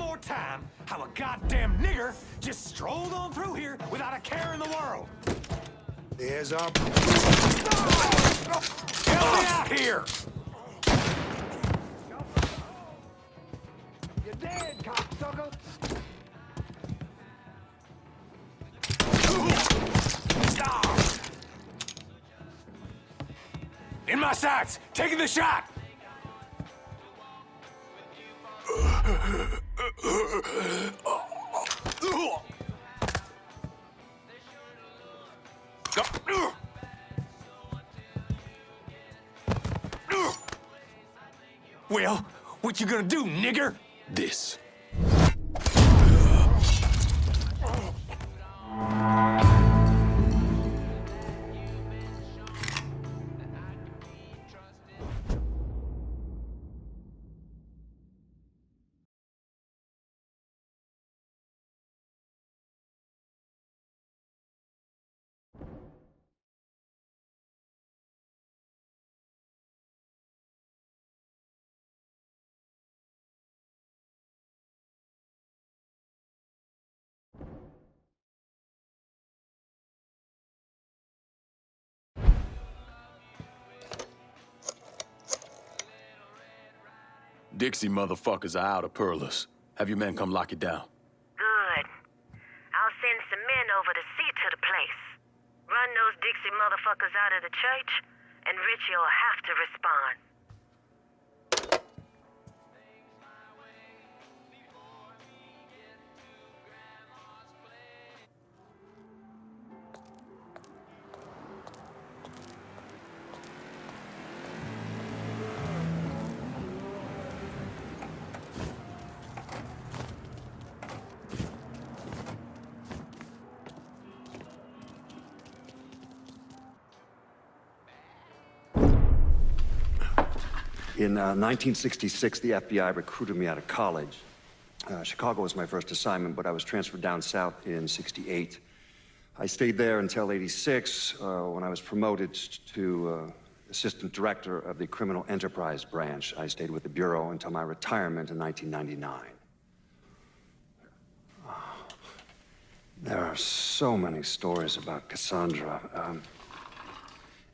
more time how a goddamn nigger just strolled on through here without a care in the world. There's our... Get me out here! You're dead, cocksucker! In my sights! Taking the shot! Well, what you gonna do, nigger? This. Dixie motherfuckers are out of Perlas. Have your men come lock it down. Good. I'll send some men over to see to the place. Run those Dixie motherfuckers out of the church, and Richie'll have to respond. In 1966, the FBI recruited me out of college. Chicago was my first assignment, but I was transferred down south in '68. I stayed there until '86, when I was promoted to assistant director of the criminal enterprise branch. I stayed with the Bureau until my retirement in 1999. There are so many stories about Cassandra.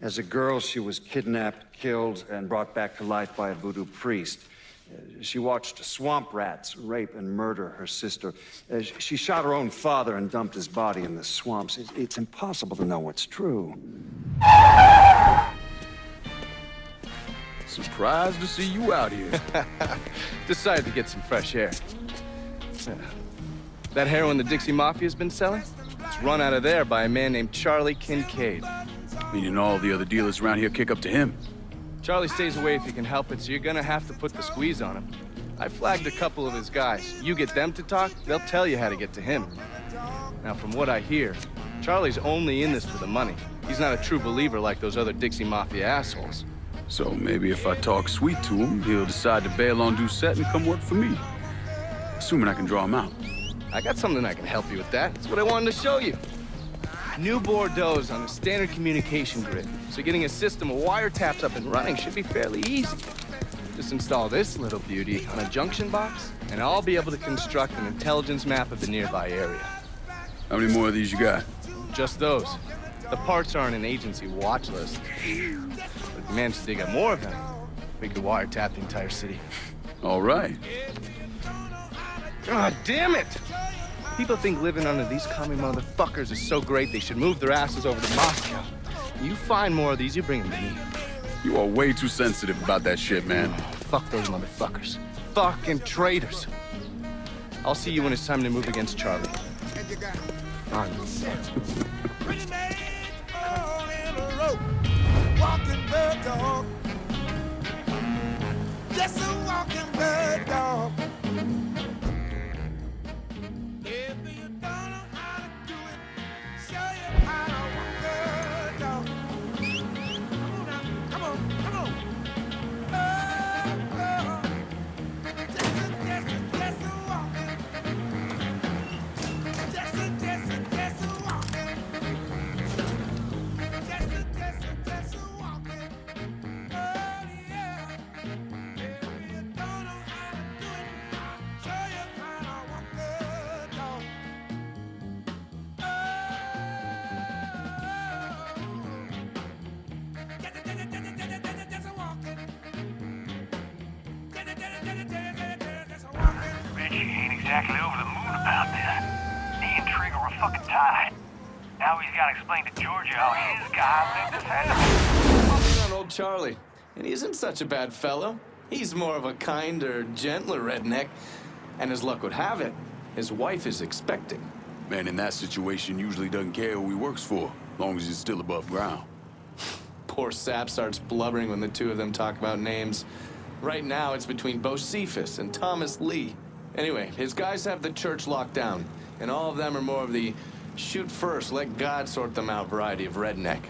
As a girl, she was kidnapped, killed, and brought back to life by a voodoo priest. She watched swamp rats rape and murder her sister. She shot her own father and dumped his body in the swamps. It's impossible to know what's true. Surprised to see you out here. Decided to get some fresh air. That heroin the Dixie Mafia's been selling? It's run out of there by a man named Charlie Kincaid. Meaning all the other dealers around here kick up to him. Charlie stays away if he can help it, so you're gonna have to put the squeeze on him. I flagged a couple of his guys. You get them to talk, they'll tell you how to get to him. Now, from what I hear, Charlie's only in this for the money. He's not a true believer like those other Dixie Mafia assholes. So maybe if I talk sweet to him, he'll decide to bail on Doucette and come work for me. Assuming I can draw him out. I got something that can help you with that. That's what I wanted to show you. New Bordeaux's on a standard communication grid, so getting a system of wiretaps up and running should be fairly easy. Just install this little beauty on a junction box, and I'll be able to construct an intelligence map of the nearby area. How many more of these you got? Just those. The parts are on an agency watch list. But if we manage to dig up more of them, we could wiretap the entire city. All right. God damn it! People think living under these commie motherfuckers is so great they should move their asses over to Moscow. You find more of these, you bring them to me. You are way too sensitive about that shit, man. Fuck those motherfuckers. Fucking traitors. I'll see you when it's time to move against Charlie. Walking bird dog. Just a walking bird dog. If you don't know how to do it, show you how to walk bird dog. Come on now, come on, come on. Just a walking. Just a walking. Just a walking. Oh yeah. If you don't know how to do it, exactly over the moon about this. He and Trigger were fucking tied. Now he's got to explain to Georgia how his guy made this happen. Focus on old Charlie. And he isn't such a bad fellow. He's more of a kinder, gentler redneck. And as luck would have it, his wife is expecting. Man in that situation usually doesn't care who he works for, long as he's still above ground. Poor Sap starts blubbering when the two of them talk about names. Right now, it's between Bocephus and Thomas Lee. Anyway, his guys have the church locked down, and all of them are more of the shoot first, let God sort them out variety of redneck.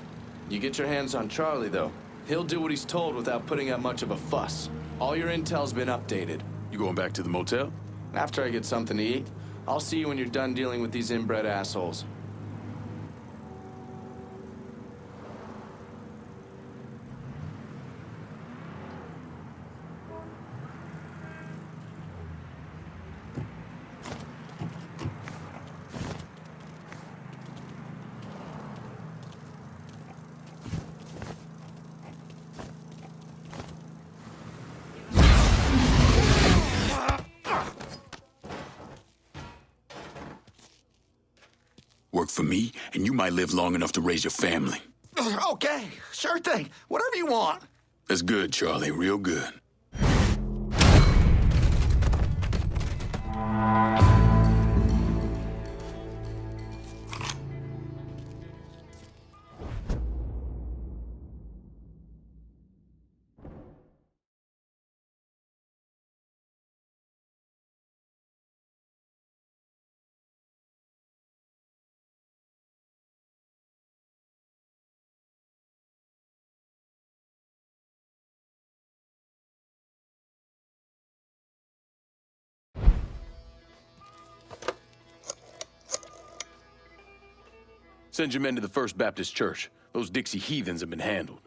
You get your hands on Charlie, though. He'll do what he's told without putting up much of a fuss. All your intel's been updated. You going back to the motel? After I get something to eat, I'll see you when you're done dealing with these inbred assholes. Work for me, and you might live long enough to raise your family. Okay, sure thing. Whatever you want. That's good, Charlie, real good. Send your men to the First Baptist Church. Those Dixie heathens have been handled.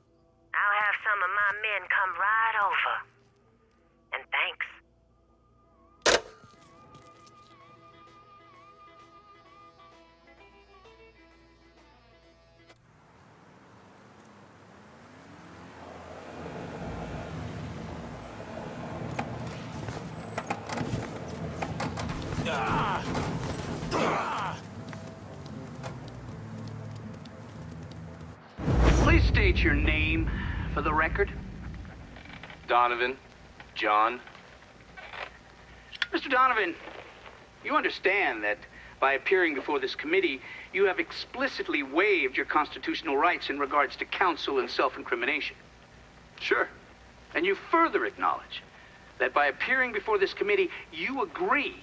I'll have some of my men come right over. And thanks. Please state your name for the record. Donovan, John. Mr. Donovan, you understand that by appearing before this committee, you have explicitly waived your constitutional rights in regards to counsel and self-incrimination. Sure. And you further acknowledge that by appearing before this committee, you agree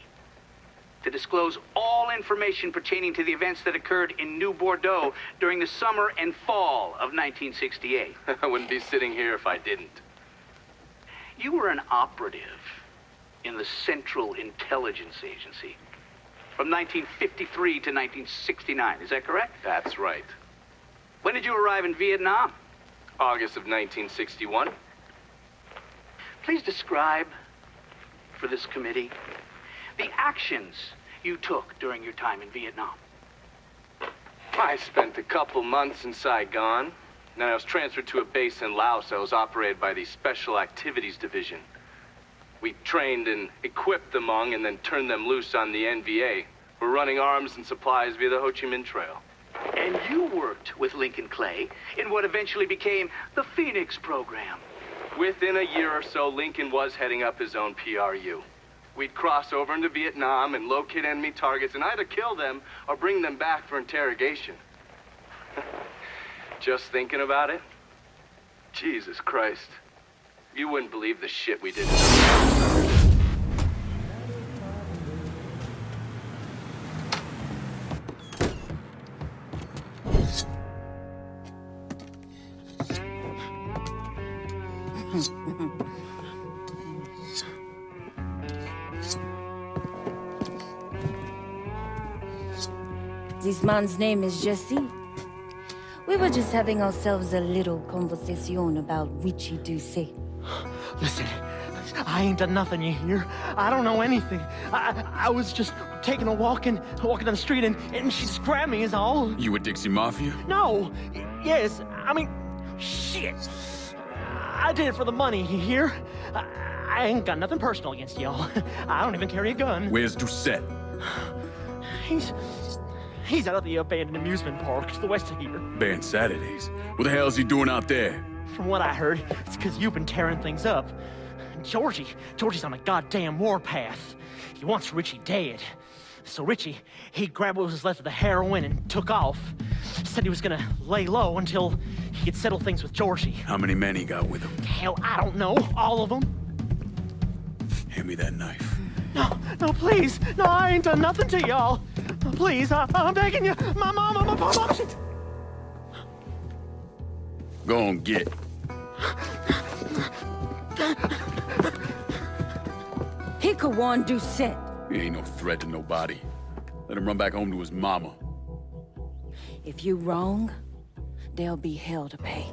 to disclose all information pertaining to the events that occurred in New Bordeaux during the summer and fall of 1968. I wouldn't be sitting here if I didn't. You were an operative in the Central Intelligence Agency from 1953 to 1969. Is that correct? That's right. When did you arrive in Vietnam? August of 1961. Please describe for this committee the actions you took during your time in Vietnam. I spent a couple months in Saigon. Then I was transferred to a base in Laos that was operated by the Special Activities Division. We trained and equipped the Hmong and then turned them loose on the NVA. We're running arms and supplies via the Ho Chi Minh Trail. And you worked with Lincoln Clay in what eventually became the Phoenix program. Within a year or so, Lincoln was heading up his own PRU. We'd cross over into Vietnam and locate enemy targets and either kill them or bring them back for interrogation. Just thinking about it, Jesus Christ. You wouldn't believe the shit we did. This man's name is Jesse. We were just having ourselves a little conversation about Richie Doucet. Listen, I ain't done nothing, you hear? I don't know anything. I was just taking a walking down the street and she just grabbed me is all. You with Dixie Mafia? No. Yes. I mean, shit. I did it for the money, you hear? I ain't got nothing personal against y'all. I don't even carry a gun. Where's Doucette? He's out at the abandoned amusement park to the west of here. Banned Saturdays. What the hell's he doing out there? From what I heard, it's because you've been tearing things up. Georgie's on a goddamn warpath. He wants Richie dead. So Richie, he grabbed what was left of the heroin and took off. Said he was gonna lay low until he could settle things with Georgie. How many men he got with him? Hell, I don't know. All of them. Hand me that knife. No, please. No, I ain't done nothing to y'all. Please, I'm begging you. My mom, shit. Go on, get. He could warn Doucette. He ain't no threat to nobody. Let him run back home to his mama. If you wrong, there'll be hell to pay.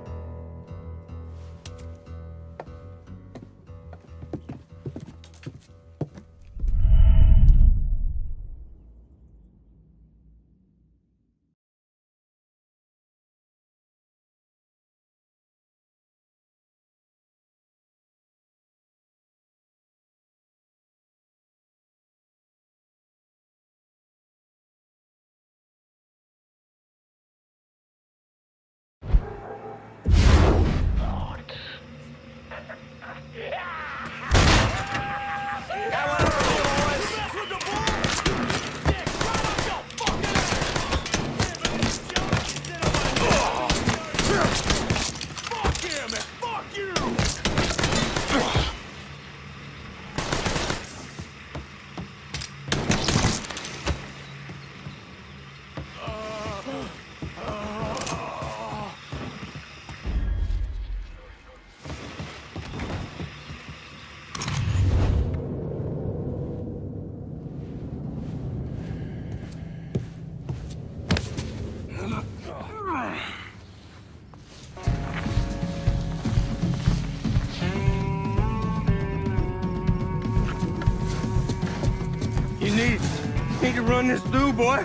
Need to run this through, boy.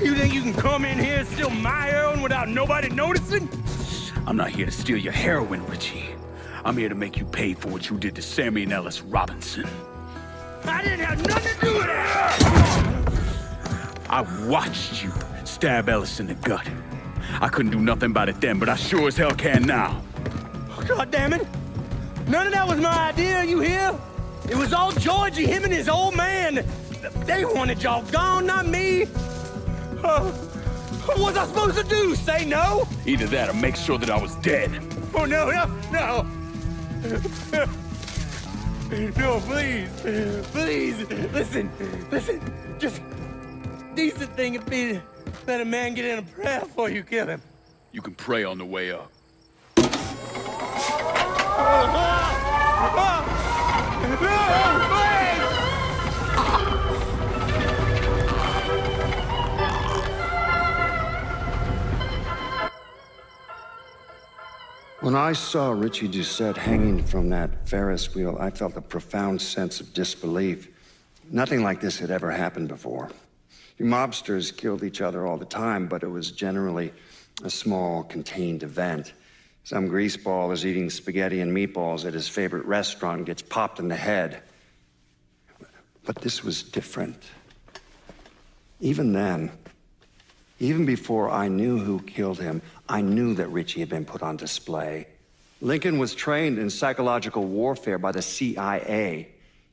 You think you can come in here and steal my heroin without nobody noticing? I'm not here to steal your heroin, Richie. I'm here to make you pay for what you did to Sammy and Ellis Robinson. I didn't have nothing to do with it! I watched you stab Ellis in the gut. I couldn't do nothing about it then, but I sure as hell can now. God damn it! None of that was my idea, you hear? It was all Georgie, him and his old man. They wanted y'all gone, not me. What was I supposed to do? Say no? Either that or make sure that I was dead. Oh, no. No, please. Listen. Just decent thing would be to let a man get in a prayer before you kill him. You can pray on the way up. When I saw Richie Doucette hanging from that Ferris wheel, I felt a profound sense of disbelief. Nothing like this had ever happened before. You mobsters killed each other all the time, but it was generally a small, contained event. Some greaseball is eating spaghetti and meatballs at his favorite restaurant and gets popped in the head. But this was different. Even then, even before I knew who killed him, I knew that Richie had been put on display. Lincoln was trained in psychological warfare by the CIA.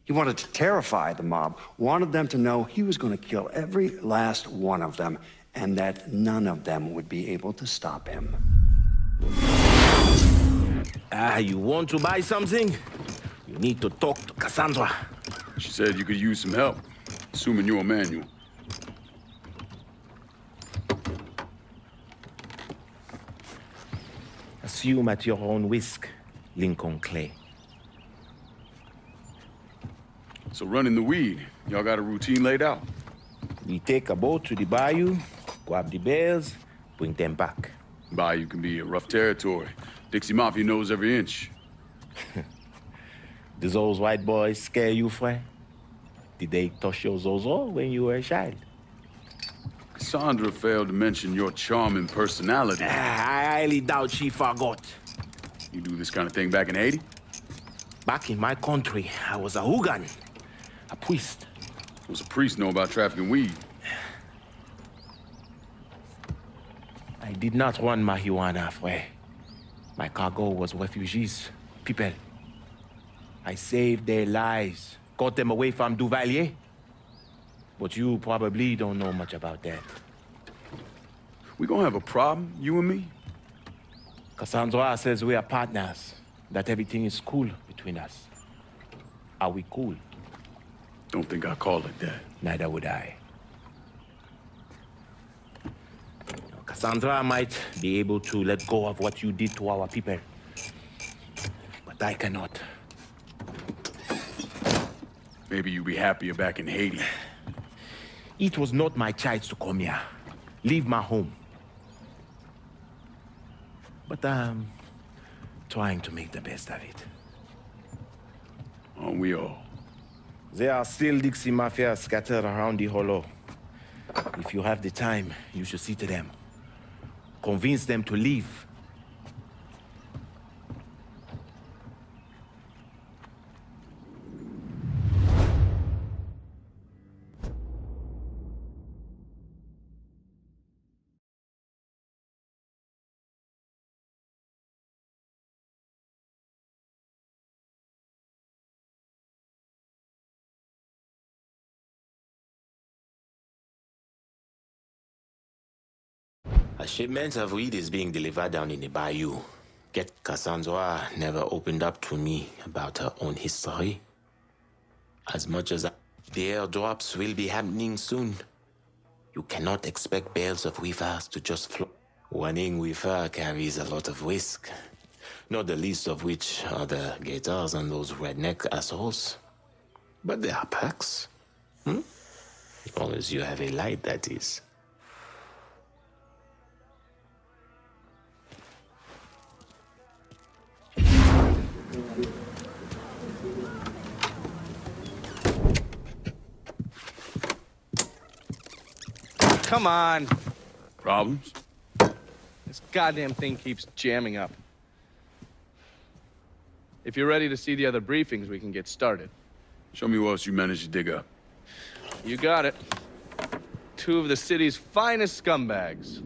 He wanted to terrify the mob, wanted them to know he was going to kill every last one of them, and that none of them would be able to stop him. You want to buy something? You need to talk to Cassandra. She said you could use some help, assuming you're Emmanuel. Assume at your own risk, Lincoln Clay. So running the weed, y'all got a routine laid out? We take a boat to the bayou, grab the bears, bring them back. Bayou can be a rough territory. Dixie Mafia knows every inch. Do those white boys scare you, Fred? Did they touch your zozo when you were a child? Cassandra failed to mention your charming personality. I highly doubt she forgot. You do this kind of thing back in Haiti? Back in my country, I was a hooligan, a priest. What's a priest know about trafficking weed? I did not run marijuana, Frey. My cargo was refugees, people. I saved their lives, got them away from Duvalier. But you probably don't know much about that. We gonna have a problem, you and me? Cassandra says we are partners, that everything is cool between us. Are we cool? Don't think I call it that. Neither would I. Cassandra might be able to let go of what you did to our people. But I cannot. Maybe you'd be happier back in Haiti. It was not my choice to come here. Leave my home. But I'm trying to make the best of it. Aren't we all? There are still Dixie Mafia scattered around the hollow. If you have the time, you should see to them. Convince them to leave. A shipment of weed is being delivered down in the bayou. Yet Cassandra never opened up to me about her own history. As much as the airdrops will be happening soon, you cannot expect bales of weavers to just float. Running with her carries a lot of risk, not the least of which are the gators and those redneck assholes. But there are perks. As long as you have a light, that is. Come on. Problems? This goddamn thing keeps jamming up. If you're ready to see the other briefings, we can get started. Show me what else you managed to dig up. You got it. 2 of the city's finest scumbags.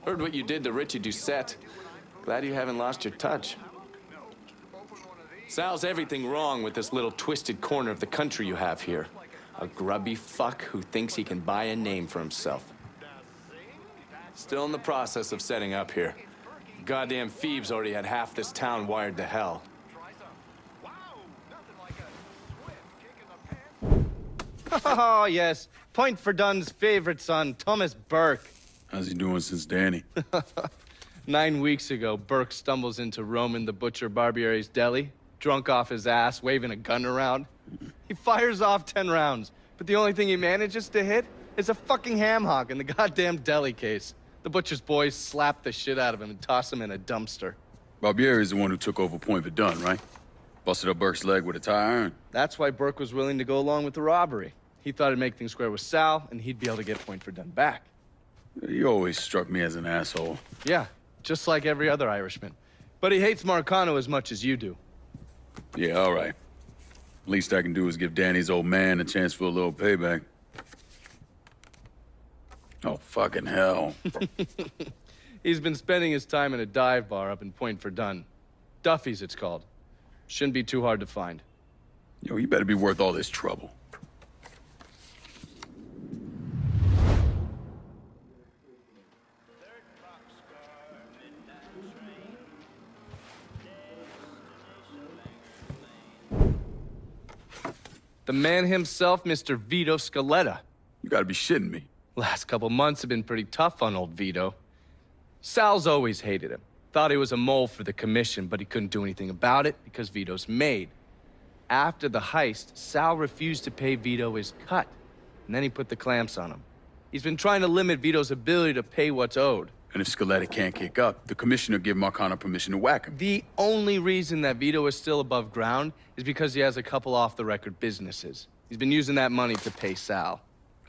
Heard what you did to Richie Doucette. Glad you haven't lost your touch. Sal's everything wrong with this little twisted corner of the country you have here. A grubby fuck who thinks he can buy a name for himself. Still in the process of setting up here. Goddamn Phoebes already had half this town wired to hell. Oh, yes. Point for Dunn's favorite son, Thomas Burke. How's he doing since Danny? 9 weeks ago, Burke stumbles into Roman the Butcher Barbiere's deli, drunk off his ass, waving a gun around. He fires off 10 rounds, but the only thing he manages to hit is a fucking ham hock in the goddamn deli case. The butcher's boys slap the shit out of him and toss him in a dumpster. Barbieri is the one who took over Point Verdun, right? Busted up Burke's leg with a tire iron. That's why Burke was willing to go along with the robbery. He thought it'd make things square with Sal, and he'd be able to get Point Verdun back. You always struck me as an asshole. Yeah, just like every other Irishman. But he hates Marcano as much as you do. Yeah, all right. Least I can do is give Danny's old man a chance for a little payback. Oh, fucking hell. He's been spending his time in a dive bar up in Point Verdun. Duffy's, it's called. Shouldn't be too hard to find. Yo, you better be worth all this trouble. The man himself, Mr. Vito Scaletta. You gotta be shitting me. Last couple months have been pretty tough on old Vito. Sal's always hated him. Thought he was a mole for the commission, but he couldn't do anything about it because Vito's made. After the heist, Sal refused to pay Vito his cut, and then he put the clamps on him. He's been trying to limit Vito's ability to pay what's owed. And if Scaletta can't kick up, the commissioner give Marcano permission to whack him. The only reason that Vito is still above ground is because he has a couple off-the-record businesses. He's been using that money to pay Sal.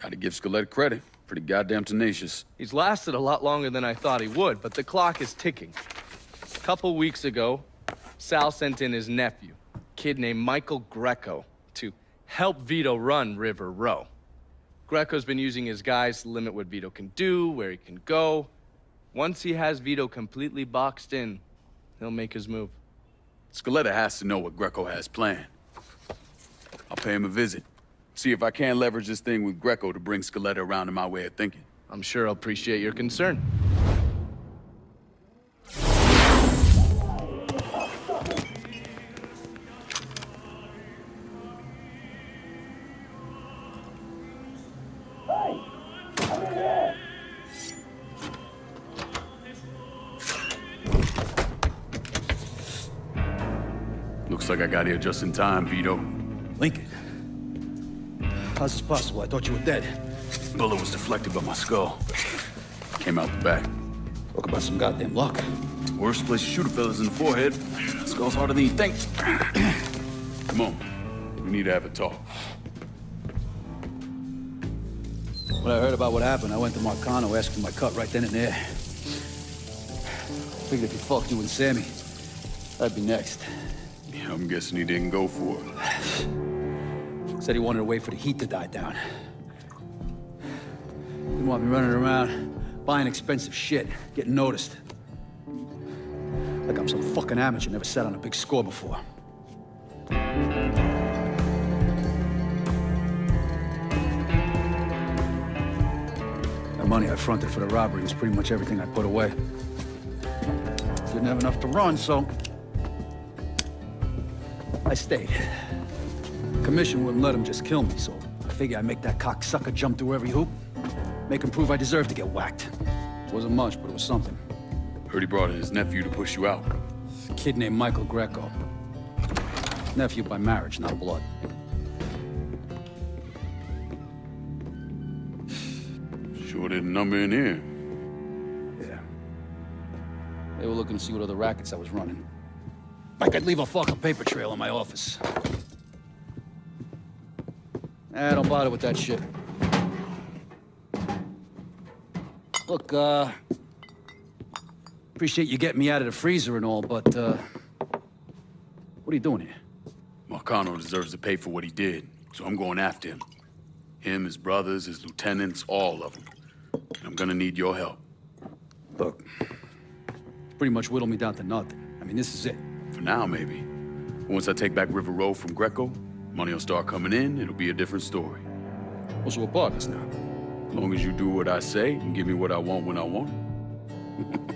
Gotta give Scaletta credit. Pretty goddamn tenacious. He's lasted a lot longer than I thought he would, but the clock is ticking. A couple weeks ago, Sal sent in his nephew, a kid named Michael Greco, to help Vito run River Row. Greco's been using his guys to limit what Vito can do, where he can go. Once he has Vito completely boxed in, he'll make his move. Scaletta has to know what Greco has planned. I'll pay him a visit. See if I can't leverage this thing with Greco to bring Scaletta around to my way of thinking. I'm sure I'll appreciate your concern. Looks like I got here just in time, Vito. Lincoln. How's this possible? I thought you were dead. Bullet was deflected by my skull. Came out the back. Talk about some goddamn luck. Worst place to shoot a fella's in the forehead. Skull's harder than you think. Come on. We need to have a talk. When I heard about what happened, I went to Marcano, asked for my cut right then and there. Figured if he fucked you and Sammy, I'd be next. Yeah, I'm guessing he didn't go for it. Said he wanted to wait for the heat to die down. Didn't want me running around, buying expensive shit, getting noticed. Like I'm some fucking amateur, never sat on a big score before. The money I fronted for the robbery was pretty much everything I put away. Didn't have enough to run, so I stayed. Commission wouldn't let him just kill me, so I figured I'd make that cocksucker jump through every hoop. Make him prove I deserve to get whacked. It wasn't much, but it was something. Heard he brought in his nephew to push you out. A kid named Michael Greco. Nephew by marriage, not blood. Sure didn't number in here. Yeah. They were looking to see what other rackets I was running. I could leave a fucking paper trail in my office. Don't bother with that shit. Look, appreciate you getting me out of the freezer and all, but, what are you doing here? Marcano deserves to pay for what he did, so I'm going after him. Him, his brothers, his lieutenants, all of them. And I'm gonna need your help. Look, pretty much whittled me down to nothing. I mean, this is it. For now, maybe. Once I take back River Row from Greco, money will start coming in, it'll be a different story. Well, so we're partners now. As long as you do what I say and give me what I want when I want it.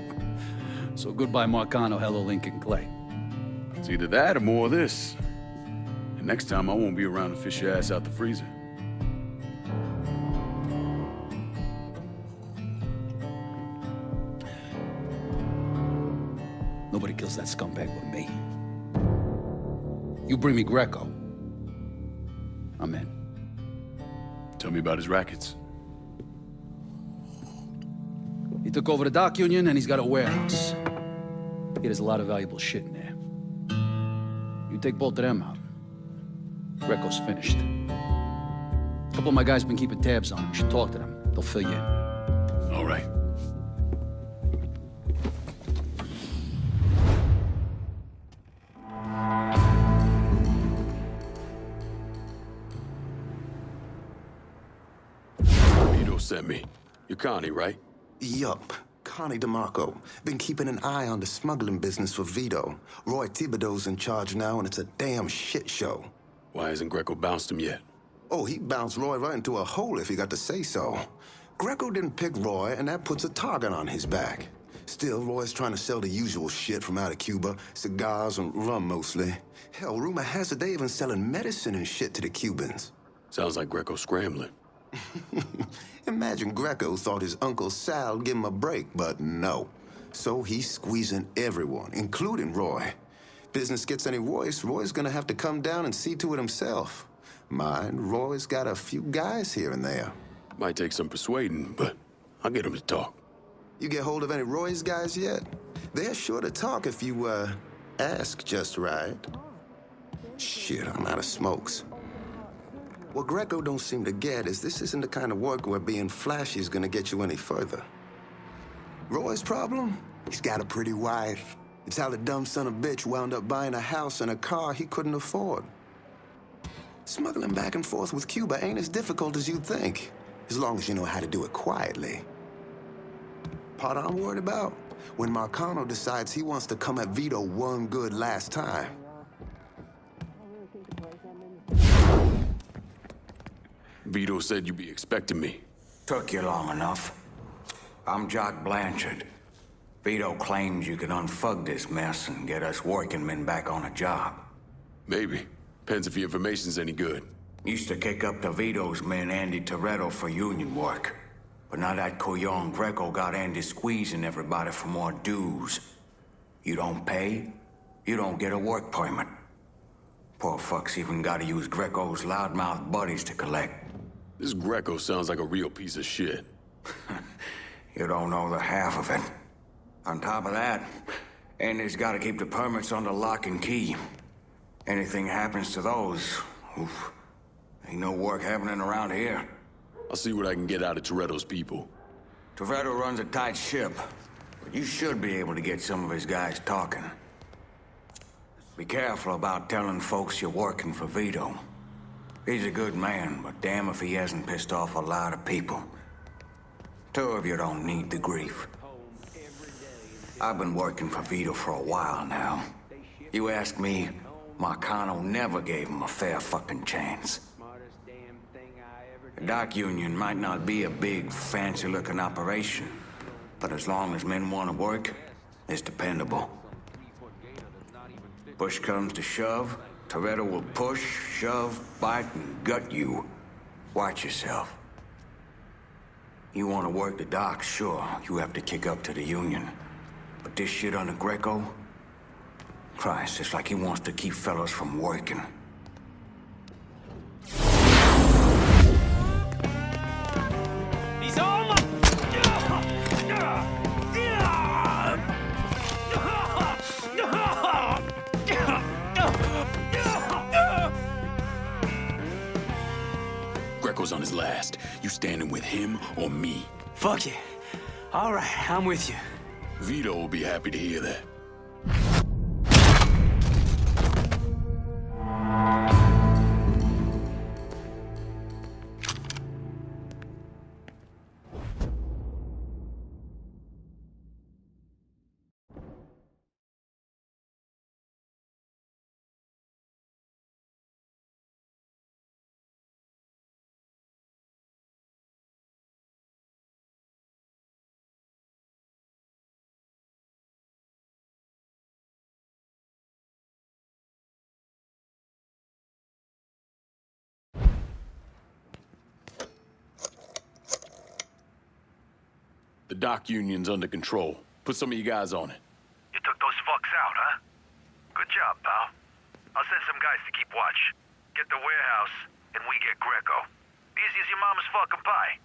So goodbye, Marcano, hello, Lincoln Clay. It's either that or more of this. And next time, I won't be around to fish your ass out the freezer. Nobody kills that scumbag but me. You bring me Greco, I'm in. Tell me about his rackets. He took over the dock union and he's got a warehouse. There's a lot of valuable shit in there. You take both of them out, Greco's finished. A couple of my guys been keeping tabs on him. You should talk to them. They'll fill you in. All right. Vito sent me. You're Connie, right? Yup. Connie DeMarco. Been keeping an eye on the smuggling business for Vito. Roy Thibodeau's in charge now, and it's a damn shit show. Why hasn't Greco bounced him yet? Oh, he bounced Roy right into a hole if he got to say so. Greco didn't pick Roy, and that puts a target on his back. Still, Roy's trying to sell the usual shit from out of Cuba. Cigars and rum, mostly. Hell, rumor has it they even selling medicine and shit to the Cubans. Sounds like Greco's scrambling. Imagine Greco thought his Uncle Sal would give him a break, but no. So he's squeezing everyone, including Roy. Business gets any worse, Roy's gonna have to come down and see to it himself. Mind, Roy's got a few guys here and there. Might take some persuading, but I'll get him to talk. You get hold of any Roy's guys yet? They're sure to talk if you, ask just right. Shit, I'm out of smokes. What Greco don't seem to get is this isn't the kind of work where being flashy is gonna get you any further. Roy's problem? He's got a pretty wife. It's how the dumb son of a bitch wound up buying a house and a car he couldn't afford. Smuggling back and forth with Cuba ain't as difficult as you'd think, as long as you know how to do it quietly. Part I'm worried about? When Marcano decides he wants to come at Vito one good last time. Vito said you'd be expecting me. Took you long enough. I'm Jock Blanchard. Vito claims you can unfug this mess and get us working men back on a job. Maybe. Depends if the information's any good. Used to kick up to Vito's man Andy Toretto for union work. But now that Couillon Greco got Andy squeezing everybody for more dues. You don't pay, you don't get a work permit. Poor fuck's even gotta use Greco's loudmouth buddies to collect. This Greco sounds like a real piece of shit. You don't know the half of it. On top of that, Andy's gotta keep the permits under lock and key. Anything happens to those, oof, ain't no work happening around here. I'll see what I can get out of Toretto's people. Toretto runs a tight ship, but you should be able to get some of his guys talking. Be careful about telling folks you're working for Vito. He's a good man, but damn if he hasn't pissed off a lot of people. Two of you don't need the grief. I've been working for Vito for a while now. You ask me, Marcano never gave him a fair fucking chance. The dock union might not be a big, fancy-looking operation, but as long as men want to work, it's dependable. Push comes to shove, Toretto will push, shove, bite, and gut you. Watch yourself. You want to work the docks, sure, you have to kick up to the union. But this shit on the Greco? Christ, it's like he wants to keep fellas from working. He's on my... Greco's on his last. You standing with him or me? Fuck you. All right, I'm with you. Vito will be happy to hear that. The dock union's under control. Put some of you guys on it. You took those fucks out, huh? Good job, pal. I'll send some guys to keep watch. Get the warehouse, and we get Greco. Easy as your mama's fucking pie.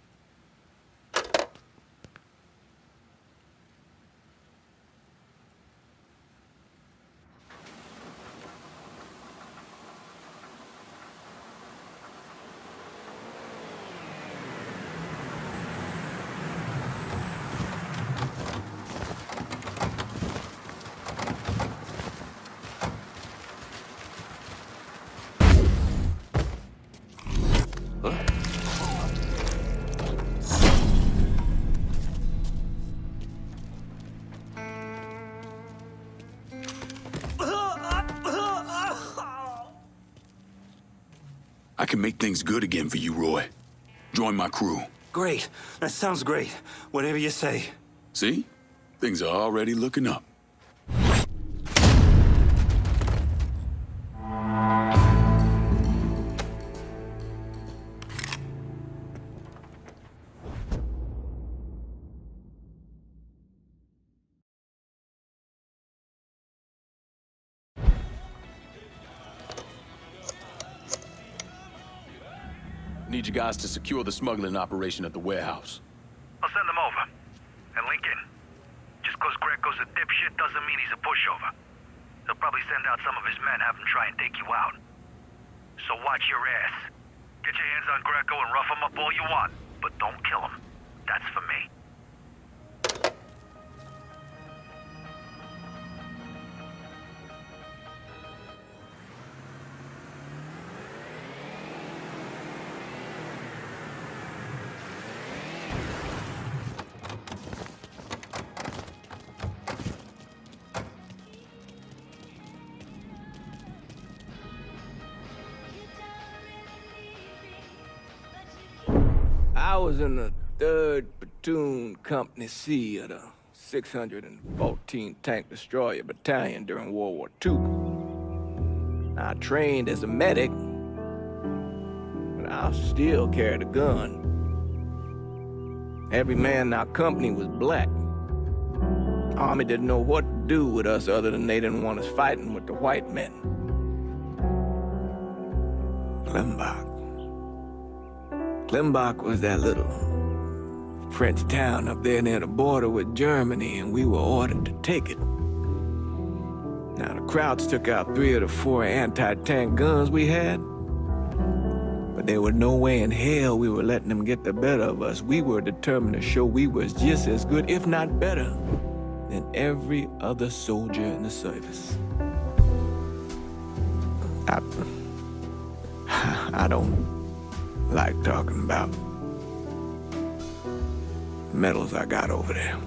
I can make things good again for you, Roy. Join my crew. Great. That sounds great. Whatever you say. See? Things are already looking up. Need you guys to secure the smuggling operation at the warehouse. I'll send them over. And Lincoln, just cause Greco's a dipshit doesn't mean he's a pushover. He'll probably send out some of his men, have them try and take you out. So watch your ass. Get your hands on Greco and rough him up all you want, but don't kill him. That's for me. I was in the 3rd Platoon Company C of the 614 Tank Destroyer Battalion during World War II. I trained as a medic, but I still carried a gun. Every man in our company was black. Army didn't know what to do with us other than they didn't want us fighting with the white men. Klimbach was that little French town up there near the border with Germany, and we were ordered to take it. Now, the Krauts took out 3 of the 4 anti-tank guns we had, but there was no way in hell we were letting them get the better of us. We were determined to show we was just as good, if not better, than every other soldier in the service. I don't like talking about medals I got over there.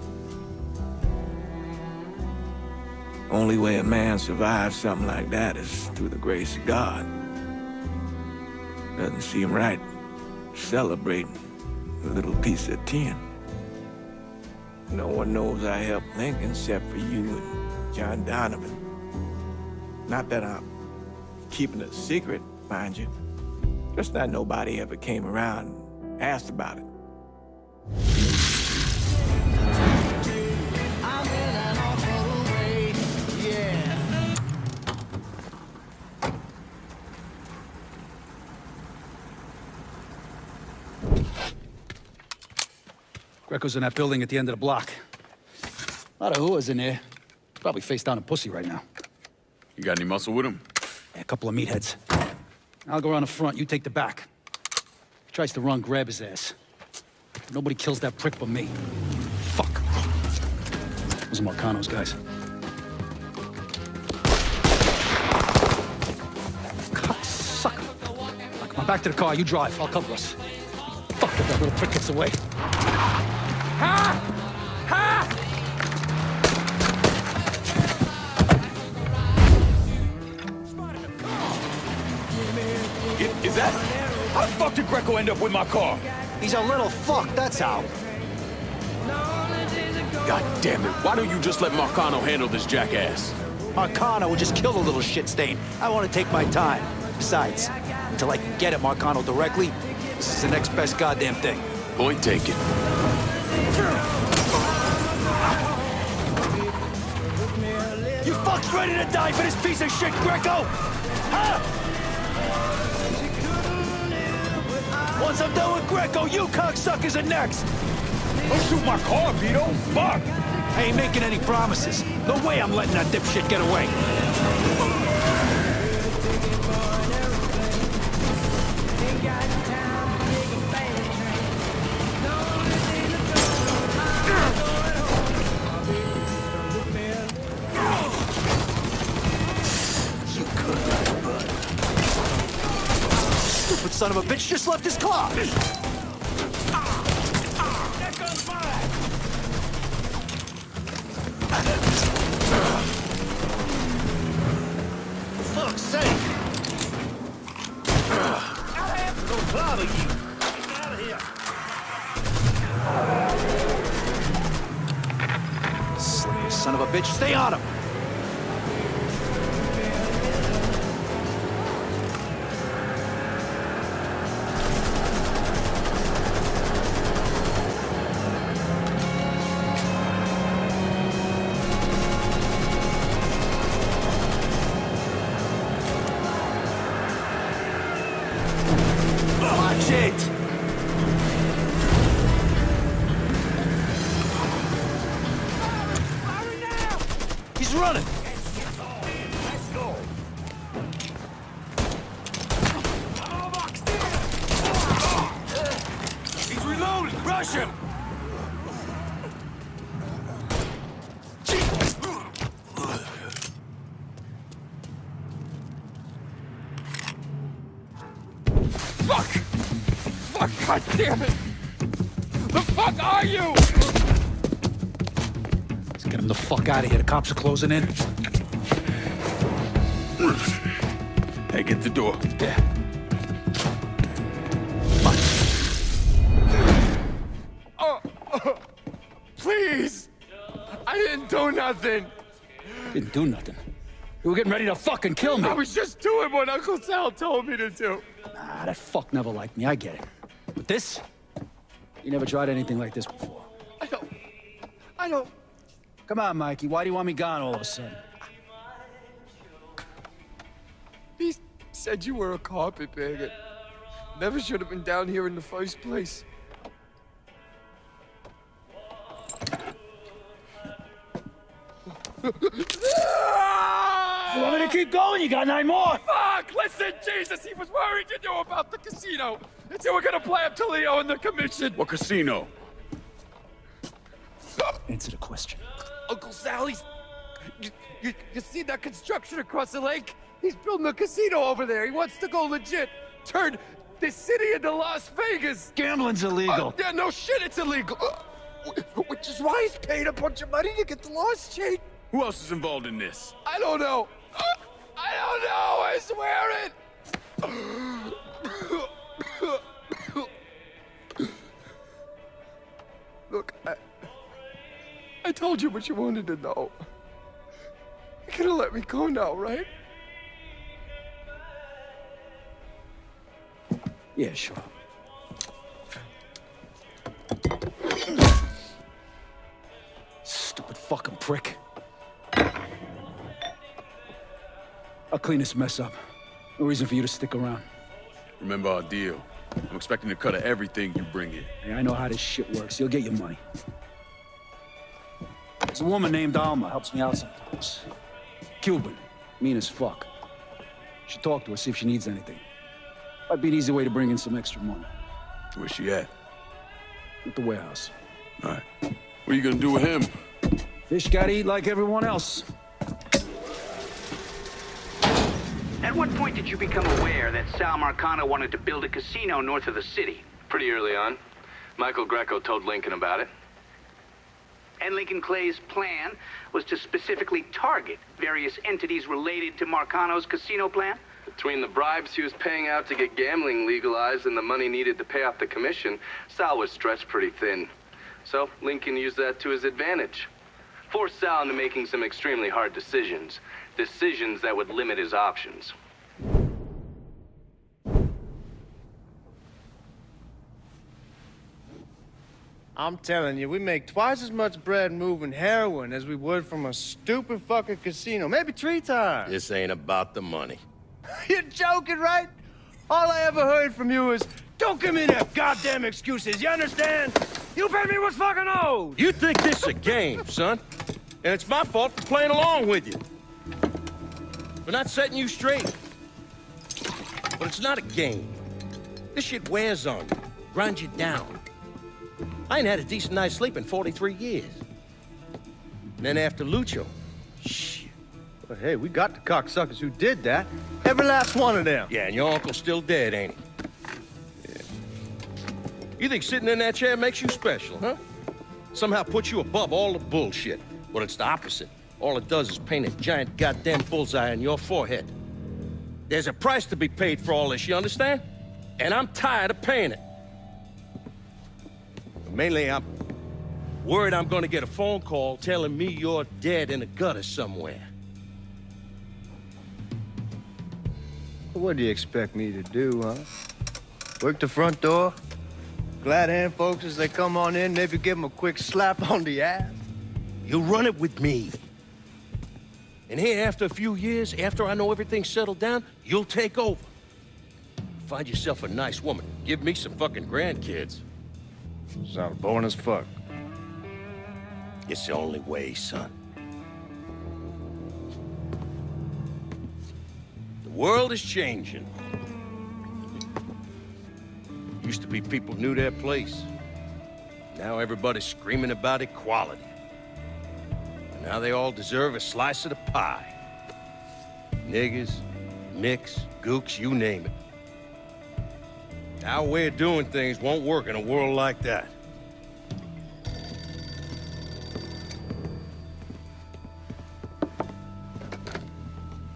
Only way a man survives something like that is through the grace of God. Doesn't seem right celebrating a little piece of tin. No one knows I helped Lincoln except for you and John Donovan. Not that I'm keeping it a secret, mind you. Just that nobody ever came around and asked about it. I'm in an awful way, yeah. Greco's in that building at the end of the block. A lot of whoas in there. Probably face down a pussy right now. You got any muscle with him? Yeah, a couple of meatheads. I'll go around the front, you take the back. If he tries to run, grab his ass. Nobody kills that prick but me. Fuck. Those are Marcano's guys. Sucker. Now, come on, back to the car, you drive, I'll cover us. Fuck if that little prick gets away. Ha! Ha! Is that? How the fuck did Greco end up with my car? He's a little fuck, that's how. God damn it, why don't you just let Marcano handle this jackass? Marcano would just kill the little shit stain. I want to take my time. Besides, until I can get at Marcano directly, this is the next best goddamn thing. Point taken. You fucks ready to die for this piece of shit, Greco? Huh? Once I'm done with Greco, you cocksuckers are next! Don't shoot my car, Vito! Fuck! I ain't making any promises. No way I'm letting that dipshit get away. You could, bud. Stupid son of a bitch just left his car! Fuck's sake! I have to go bother you. Get out of here. Son of a bitch, stay on him! Watch it! He's running! Let's go! Smash him! Fuck! Fuck, god damn it! The fuck are you? Let's get him the fuck out of here. The cops are closing in. Hey, get the door. Yeah. Please! I didn't do nothing! Didn't do nothing. You were getting ready to fucking kill me. I was just doing what Uncle Sal told me to do. Nah, that fuck never liked me. I get it. But this? You never tried anything like this before. I don't... Come on, Mikey. Why do you want me gone all of a sudden? He said you were a carpetbagger. Never should have been down here in the first place. You want me to keep going? You got 9 more. Fuck! Listen, Jesus, he was worried you knew about the casino. And so we're gonna play up to Leo and the commission. What casino? Answer the question. Uncle Sally's... You see that construction across the lake? He's building a casino over there. He wants to go legit. Turn this city into Las Vegas. Gambling's illegal. Yeah, no shit, it's illegal. Which is why he's paid a bunch of money to get the laws changed. Who else is involved in this? I don't know. I don't know, I swear it. Look, I told you what you wanted to know. You could have let me go now, right? Yeah, sure. Stupid fucking prick. I'll clean this mess up. No reason for you to stick around. Remember our deal. I'm expecting a cut of everything you bring in. Hey, I know how this shit works. You'll get your money. There's a woman named Alma. Helps me out sometimes. Cuban. Mean as fuck. Should talk to her, see if she needs anything. Might be an easy way to bring in some extra money. Where's she at? At the warehouse. All right. What are you gonna do with him? Fish gotta eat like everyone else. At what point did you become aware that Sal Marcano wanted to build a casino north of the city? Pretty early on. Michael Greco told Lincoln about it. And Lincoln Clay's plan was to specifically target various entities related to Marcano's casino plan? Between the bribes he was paying out to get gambling legalized and the money needed to pay off the commission, Sal was stretched pretty thin. So Lincoln used that to his advantage. Forced Sal into making some extremely hard decisions. Decisions that would limit his options. I'm telling you, we make twice as much bread moving heroin as we would from a stupid fucking casino. Maybe 3 times. This ain't about the money. You're joking, right? All I ever heard from you is, don't give me that goddamn excuses, you understand? You pay me what's fucking owed! You think this is a game, son? And it's my fault for playing along with you. For not setting you straight. But it's not a game. This shit wears on you, grinds you down. I ain't had a decent night's sleep in 43 years. And then after Lucho, shit. Well, hey, we got the cocksuckers who did that. Every last one of them. Yeah, and your uncle's still dead, ain't he? Yeah. You think sitting in that chair makes you special, huh? Somehow puts you above all the bullshit. Well, it's the opposite. All it does is paint a giant goddamn bullseye on your forehead. There's a price to be paid for all this, you understand? And I'm tired of paying it. Mainly, I'm worried I'm gonna get a phone call telling me you're dead in a gutter somewhere. What do you expect me to do, huh? Work the front door? Glad hand folks as they come on in, maybe give them a quick slap on the ass? You run it with me. And here, after a few years, after I know everything's settled down, you'll take over. Find yourself a nice woman. Give me some fucking grandkids. Sound boring as fuck. It's the only way, son. The world is changing. Used to be people knew their place. Now everybody's screaming about equality. And now they all deserve a slice of the pie. Niggas, nicks, gooks, you name it. Our way of doing things won't work in a world like that.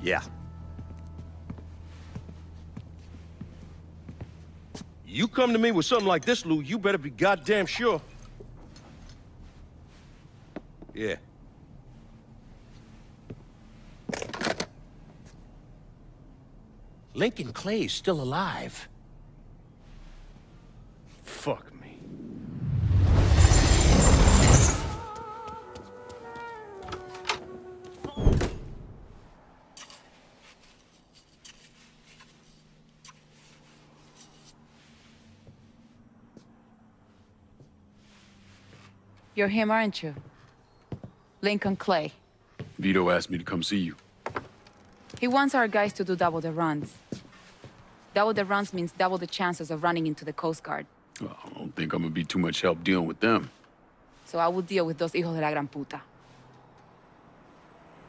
Yeah. You come to me with something like this, Lou, you better be goddamn sure. Yeah. Lincoln Clay's still alive. Fuck me. You're him, aren't you? Lincoln Clay. Vito asked me to come see you. He wants our guys to do double the runs. Double the runs means double the chances of running into the Coast Guard. Well, I don't think I'm gonna be too much help dealing with them. So I will deal with those hijos de la gran puta.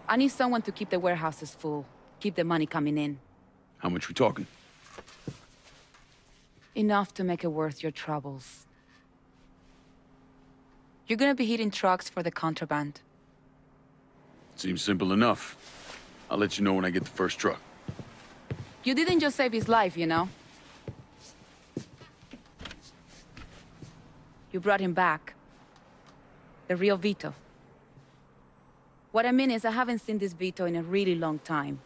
I need someone to keep the warehouses full, keep the money coming in. How much we talking? Enough to make it worth your troubles. You're gonna be hitting trucks for the contraband. Seems simple enough. I'll let you know when I get the first truck. You didn't just save his life, you know? You brought him back. The real Vito. What I mean is, I haven't seen this Vito in a really long time.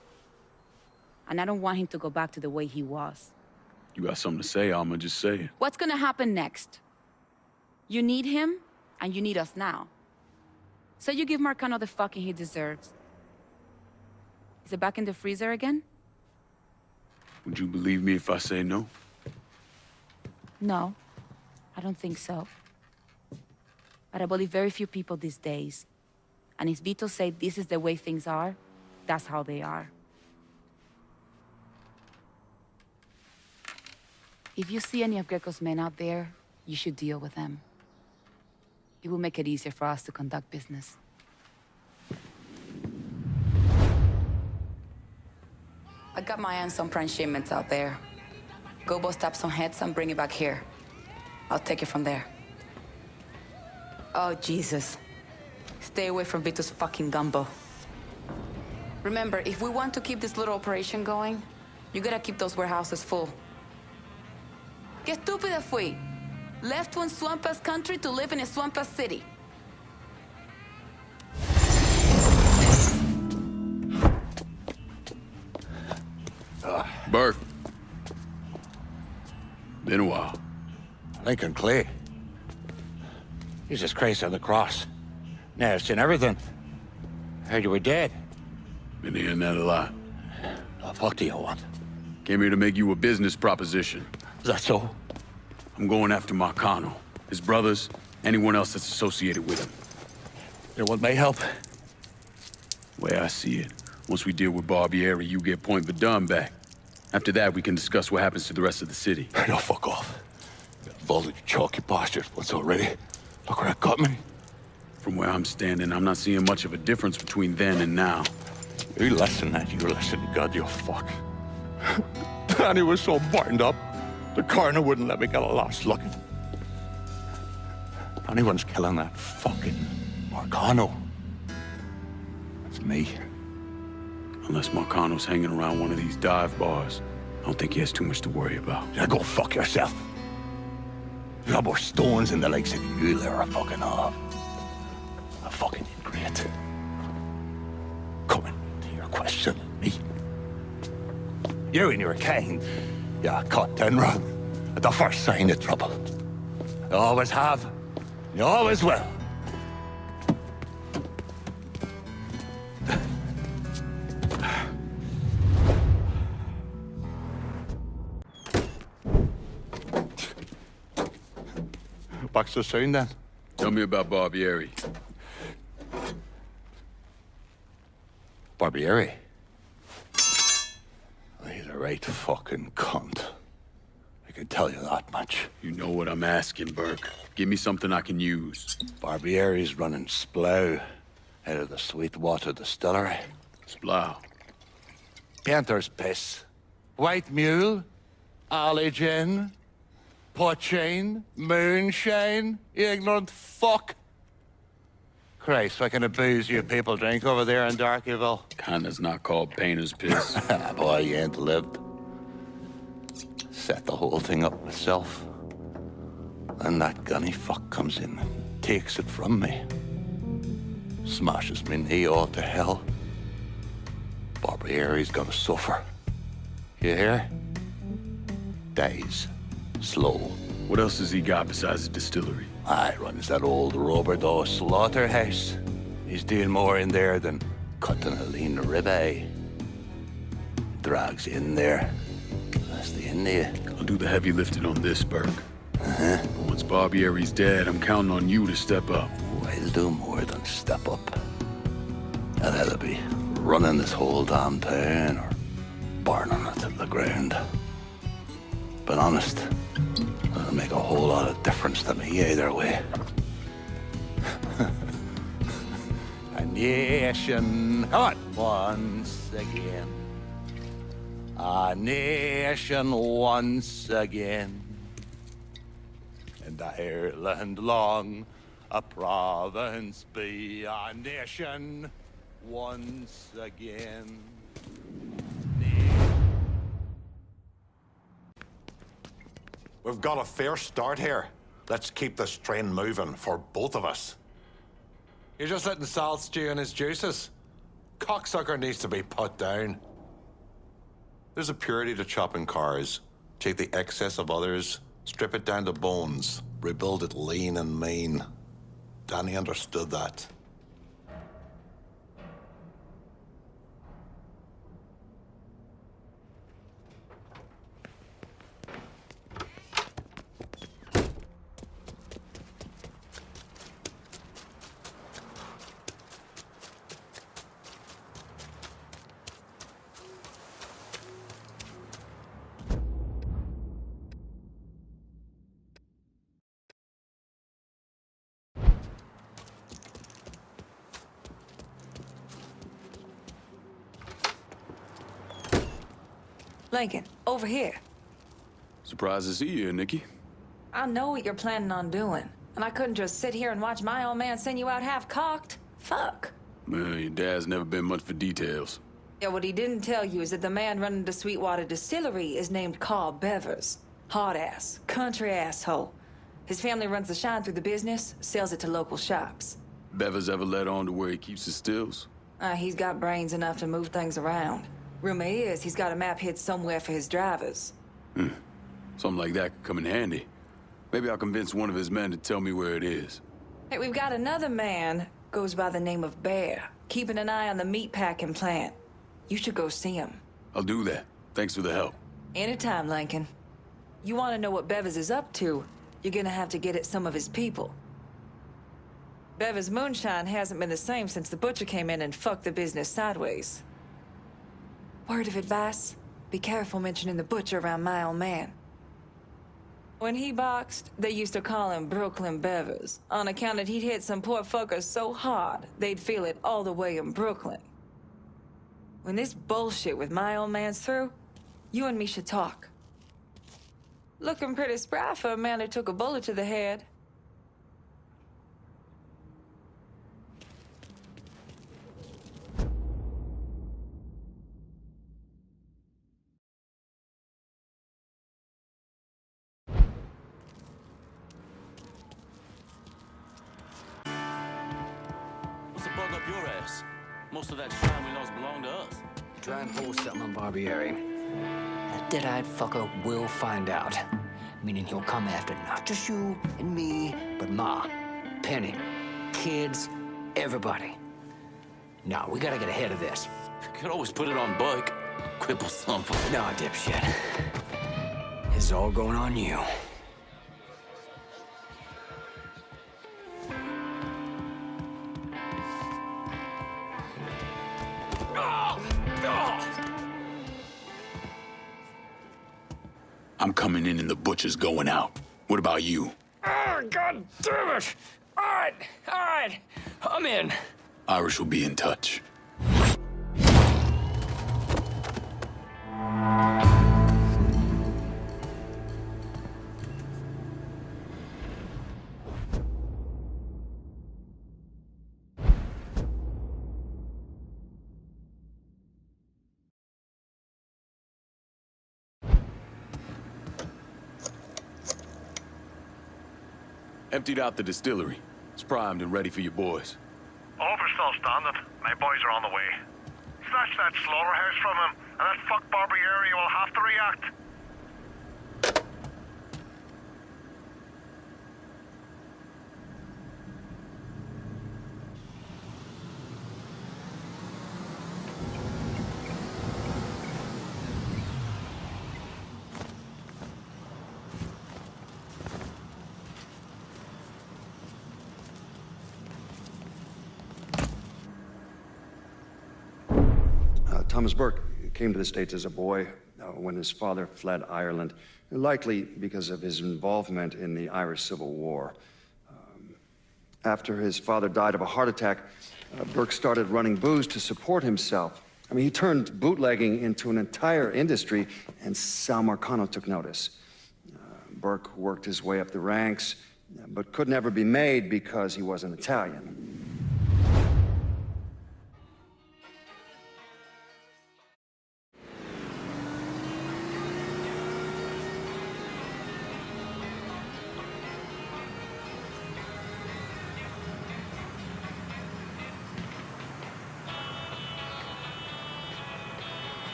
And I don't want him to go back to the way he was. You got something to say, I'ma just say it. What's gonna happen next? You need him, and you need us now. So you give Marcano the fucking he deserves. Is it back in the freezer again? Would you believe me if I say no? No, I don't think so. But I believe very few people these days. And if Vito said this is the way things are, that's how they are. If you see any of Greco's men out there, you should deal with them. It will make it easier for us to conduct business. I got my hands on prime shipments out there. Go bust up some heads and bring it back here. I'll take it from there. Oh, Jesus. Stay away from Vito's fucking gumbo. Remember, if we want to keep this little operation going, you gotta keep those warehouses full. Qué estúpida fui. Left one swamp-ass country to live in a swamp-ass city. Bert. Been a while. Lincoln Clay. Jesus Christ on the cross. Now, I've seen everything. Heard you were dead. Been hearing that a lot. The fuck do you want? Came here to make you a business proposition. Is that so? I'm going after Marcano, his brothers, anyone else that's associated with him. You want my help? The way I see it, once we deal with Barbieri, you get Point Verdun back. After that, we can discuss what happens to the rest of the city. No, fuck off. You're involved in your chalky bastards once already. Look where it got me. From where I'm standing, I'm not seeing much of a difference between then and now. You listen, you listen, God, you fuck. Danny was so burned up, the coroner wouldn't let me get a last look. If anyone's killing that fucking Marcano, it's me. Unless Marcano's hanging around one of these dive bars, I don't think he has too much to worry about. Yeah, go fuck yourself. You got more stones in the lakes than you ever fucking have. A fucking ingrate. Coming to your question, me. You and your kind, you caught then run at the first sign of trouble. You always have, you always will. Back so soon, then? Tell me about Barbieri. Barbieri? He's a right fucking cunt. I can tell you that much. You know what I'm asking, Burke. Give me something I can use. Barbieri's running Splow out of the Sweetwater Distillery. Splow? Painter's piss. White mule. Alley gin. Poachine. Moonshine. You ignorant fuck. Christ, what kind of booze you people drink over there in Darkyville? Kinda's not called painter's piss. Boy, you ain't lived. Set the whole thing up myself. And that gunny fuck comes in and takes it from me. Smashes me knee all to hell. Barbieri's gonna suffer. You hear? Dies. Slow. What else has he got besides the distillery? I runs that old Roberto slaughterhouse. He's doing more in there than cutting a lean ribeye. Drags in there. That's the India. I'll do the heavy lifting on this, Burke. But once Barbieri's dead, I'm counting on you to step up. I'll do more than step up. I'll either be running this whole damn town or burning it to the ground. But honest, it'll make a whole lot of difference to me either way. A nation, come on, once again. A nation once again. And Ireland long, a province be, a nation once again. We've got a fair start here. Let's keep this train moving for both of us. You're just letting Sal stew in his juices. Cocksucker needs to be put down. There's a purity to chopping cars. Take the excess of others, strip it down to bones, rebuild it lean and mean. Danny understood that. Lincoln, over here. Surprised to see you here, Nikki. I know what you're planning on doing, and I couldn't just sit here and watch my old man send you out half-cocked. Fuck. Well, your dad's never been much for details. Yeah, what he didn't tell you is that the man running the Sweetwater Distillery is named Carl Bevers. Hard-ass, country asshole. His family runs the shine through the business, sells it to local shops. Bevers ever let on to where he keeps his stills? He's got brains enough to move things around. Rumor is he's got a map hid somewhere for his drivers. Something like that could come in handy. Maybe I'll convince one of his men to tell me where it is. Hey, we've got another man, goes by the name of Bear, keeping an eye on the meatpacking plant. You should go see him. I'll do that. Thanks for the help. Anytime, Lincoln. You want to know what Bevers is up to, you're gonna have to get at some of his people. Bevers' moonshine hasn't been the same since the butcher came in and fucked the business sideways. Word of advice, be careful mentioning the butcher around my old man. When he boxed, they used to call him Brooklyn Bevers, on account that he'd hit some poor fuckers so hard, they'd feel it all the way in Brooklyn. When this bullshit with my old man's through, you and me should talk. Looking pretty spry for a man who took a bullet to the head. What's the bug up your ass? Most of that shine we lost belonged to us. Try and pull something on Barbieri. That dead-eyed fucker will find out. Meaning he'll come after not just you and me, but Ma, Penny, kids, everybody. No, we gotta get ahead of this. You could always put it on Buck. Cripple something. No, dipshit. This is all going on you. I'm coming in and the butcher's going out. What about you? Oh, God damn it! All right, I'm in. Irish will be in touch. Emptied out the distillery. It's primed and ready for your boys. I hope you're still standing. My boys are on the way. Snatch that slaughterhouse from him, and that fuck Barbieri will have to react. Thomas Burke came to the States as a boy when his father fled Ireland, likely because of his involvement in the Irish Civil War. After his father died of a heart attack, Burke started running booze to support himself. I mean, he turned bootlegging into an entire industry, and Sal Marcano took notice. Burke worked his way up the ranks, but could never be made because he wasn't Italian.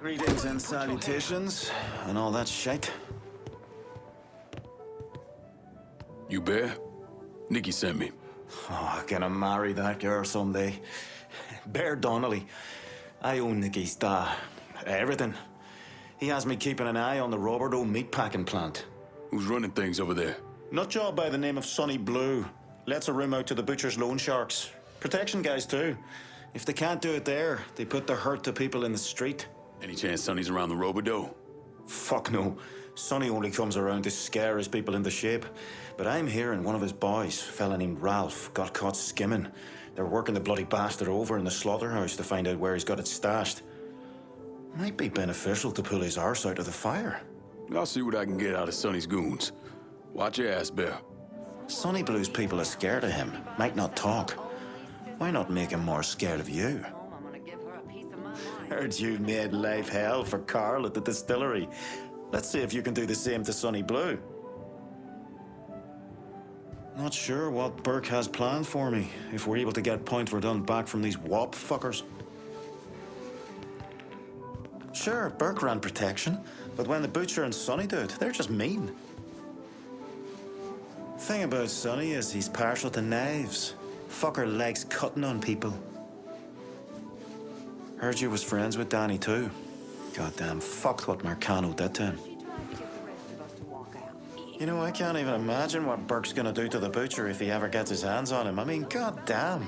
Greetings and salutations, and all that shite. You Bear? Nicky sent me. Oh, gonna marry that girl someday. Bear Donnelly. I own Nicky's everything. He has me keeping an eye on the Roberto meatpacking plant. Who's running things over there? Nutjob by the name of Sonny Blue. Lets a room out to the butcher's loan sharks. Protection guys, too. If they can't do it there, they put the hurt to people in the street. Any chance Sonny's around the Roberto? Fuck no. Sonny only comes around to scare his people into shape. But I'm hearing one of his boys, a fella named Ralph, got caught skimming. They're working the bloody bastard over in the slaughterhouse to find out where he's got it stashed. Might be beneficial to pull his arse out of the fire. I'll see what I can get out of Sonny's goons. Watch your ass, Bear. Sonny Blue's people are scared of him, might not talk. Why not make him more scared of you? Heard you made life hell for Carl at the distillery. Let's see if you can do the same to Sonny Blue. Not sure what Burke has planned for me, if we're able to get Point Verdun back from these WOP fuckers. Sure, Burke ran protection, but when the Butcher and Sonny do it, they're just mean. Thing about Sonny is he's partial to knives. Fucker likes cutting on people. Heard you was friends with Danny, too. Goddamn fucked what Marcano did to him. You know, I can't even imagine what Burke's gonna do to the Butcher if he ever gets his hands on him. I mean, goddamn.